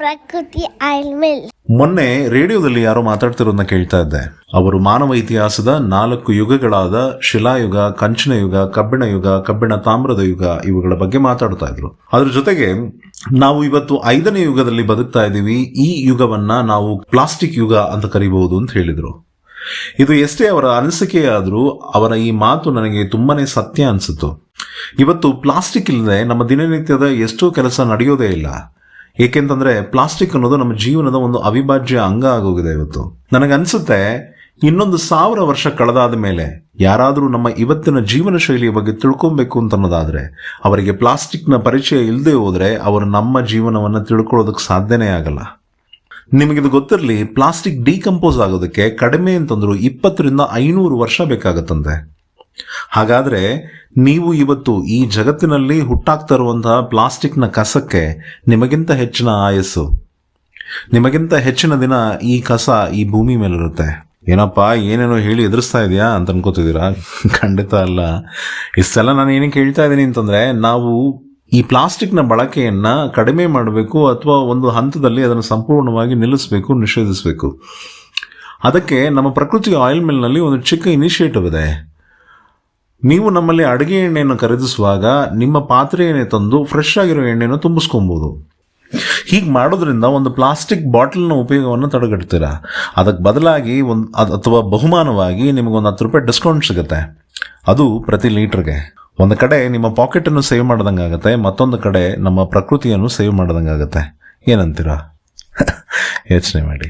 ಪ್ರಕೃತಿ oil mill. ಮೊನ್ನೆ ರೇಡಿಯೋದಲ್ಲಿ ಯಾರೋ ಮಾತಾಡ್ತಿರೋದನ್ನ ಕೇಳ್ತಾ ಇದ್ದೆ. ಅವರು ಮಾನವ ಇತಿಹಾಸದ 4 ಯುಗಗಳಾದ ಶಿಲಾಯುಗ, ಕಂಚಿನ ಯುಗ, ಕಬ್ಬಿಣ ಯುಗ, ಕಬ್ಬಿಣ ತಾಮ್ರದ ಯುಗ ಇವುಗಳ ಬಗ್ಗೆ ಮಾತಾಡ್ತಾ ಇದ್ರು. ಅದ್ರ ಜೊತೆಗೆ ನಾವು ಇವತ್ತು 5ನೇ ಯುಗದಲ್ಲಿ ಬದುಕ್ತಾ ಇದ್ದೀವಿ. ಈ ಯುಗವನ್ನ ನಾವು ಪ್ಲಾಸ್ಟಿಕ್ ಯುಗ ಅಂತ ಕರಿಬಹುದು ಅಂತ ಹೇಳಿದ್ರು. ಇದು ಎಷ್ಟೇ ಅವರ ಅನಿಸಿಕೆಯಾದರೂ ಅವರ ಈ ಮಾತು ನನಗೆ ತುಂಬಾನೇ ಸತ್ಯ ಅನಿಸಿತು. ಇವತ್ತು ಪ್ಲಾಸ್ಟಿಕ್ ಇಲ್ಲದೆ ನಮ್ಮ ದಿನನಿತ್ಯದ ಎಷ್ಟೋ ಕೆಲಸ ನಡೆಯೋದೇ ಇಲ್ಲ. ಏಕೆಂತಂದ್ರೆ ಪ್ಲಾಸ್ಟಿಕ್ ಅನ್ನೋದು ನಮ್ಮ ಜೀವನದ ಒಂದು ಅವಿಭಾಜ್ಯ ಅಂಗ ಆಗೋಗಿದೆ. ಇವತ್ತು ನನಗನ್ಸುತ್ತೆ ಇನ್ನೊಂದು 1000 ವರ್ಷ ಕಳೆದಾದ ಮೇಲೆ ಯಾರಾದರೂ ನಮ್ಮ ಇವತ್ತಿನ ಜೀವನ ಶೈಲಿಯ ಬಗ್ಗೆ ತಿಳ್ಕೊಬೇಕು ಅಂತ ಅನ್ನೋದಾದ್ರೆ ಅವರಿಗೆ ಪ್ಲಾಸ್ಟಿಕ್ನ ಪರಿಚಯ ಇಲ್ಲದೆ ಹೋದ್ರೆ ಅವರು ನಮ್ಮ ಜೀವನವನ್ನು ತಿಳ್ಕೊಳ್ಳೋದಕ್ಕೆ ಸಾಧ್ಯನೇ ಆಗಲ್ಲ. ನಿಮಗಿದು ಗೊತ್ತಿರಲಿ, ಪ್ಲಾಸ್ಟಿಕ್ ಡಿಕಂಪೋಸ್ ಆಗೋದಕ್ಕೆ ಕಡಿಮೆ ಅಂತಂದ್ರು 20 ರಿಂದ 500 ವರ್ಷ ಬೇಕಾಗತ್ತಂತೆ. ಹಾಗಾದ್ರೆ ನೀವು ಇವತ್ತು ಈ ಜಗತ್ತಿನಲ್ಲಿ ಹುಟ್ಟಾಗ್ತಾ ಇರುವಂತಹ ಪ್ಲಾಸ್ಟಿಕ್ನ ಕಸಕ್ಕೆ ನಿಮಗಿಂತ ಹೆಚ್ಚಿನ ಆಯಸ್ಸು, ನಿಮಗಿಂತ ಹೆಚ್ಚಿನ ದಿನ ಈ ಕಸ ಈ ಭೂಮಿ ಮೇಲಿರುತ್ತೆ. ಏನಪ್ಪ ಏನೇನೋ ಹೇಳಿ ಎದುರಿಸ್ತಾ ಇದೆಯಾ ಅಂತ ಅನ್ಕೋತಿದ್ದೀರಾ? ಖಂಡಿತ ಅಲ್ಲ. ಇಷ್ಟೆಲ್ಲ ನಾನು ಏನಕ್ಕೆ ಹೇಳ್ತಾ ಇದ್ದೀನಿ ಅಂತಂದ್ರೆ, ನಾವು ಈ ಪ್ಲಾಸ್ಟಿಕ್ನ ಬಳಕೆಯನ್ನ ಕಡಿಮೆ ಮಾಡಬೇಕು ಅಥವಾ ಒಂದು ಹಂತದಲ್ಲಿ ಅದನ್ನು ಸಂಪೂರ್ಣವಾಗಿ ನಿಲ್ಲಿಸಬೇಕು, ನಿಷೇಧಿಸಬೇಕು. ಅದಕ್ಕೆ ನಮ್ಮ ಪ್ರಕೃತಿ ಆಯಿಲ್ ಮಿಲ್ನಲ್ಲಿ ಒಂದು ಚಿಕ್ಕ ಇನಿಷಿಯೇಟಿವ್ ಇದೆ. ನೀವು ನಮ್ಮಲ್ಲಿ ಅಡುಗೆ ಎಣ್ಣೆಯನ್ನು ಖರೀದಿಸುವಾಗ ನಿಮ್ಮ ಪಾತ್ರೆಯನ್ನೇ ತಂದು ಫ್ರೆಶ್ ಆಗಿರೋ ಎಣ್ಣೆಯನ್ನು ತುಂಬಿಸ್ಕೊಬೋದು. ಹೀಗೆ ಮಾಡೋದ್ರಿಂದ ಒಂದು ಪ್ಲಾಸ್ಟಿಕ್ ಬಾಟಲ್ನ ಉಪಯೋಗವನ್ನು ತಡೆಗಟ್ತೀರಾ. ಅದಕ್ಕೆ ಬದಲಾಗಿ ಅಥವಾ ಬಹುಮಾನವಾಗಿ ನಿಮಗೊಂದು 10 ರೂಪಾಯಿ ಡಿಸ್ಕೌಂಟ್ ಸಿಗುತ್ತೆ. ಅದು ಪ್ರತಿ ಲೀಟರ್ಗೆ. ಒಂದು ಕಡೆ ನಿಮ್ಮ ಪಾಕೆಟನ್ನು ಸೇವ್ ಮಾಡ್ದಂಗೆ ಆಗುತ್ತೆ, ಮತ್ತೊಂದು ಕಡೆ ನಮ್ಮ ಪ್ರಕೃತಿಯನ್ನು ಸೇವ್ ಮಾಡ್ದಂಗೆ ಆಗುತ್ತೆ. ಏನಂತೀರಾ? ಯೋಚನೆ ಮಾಡಿ.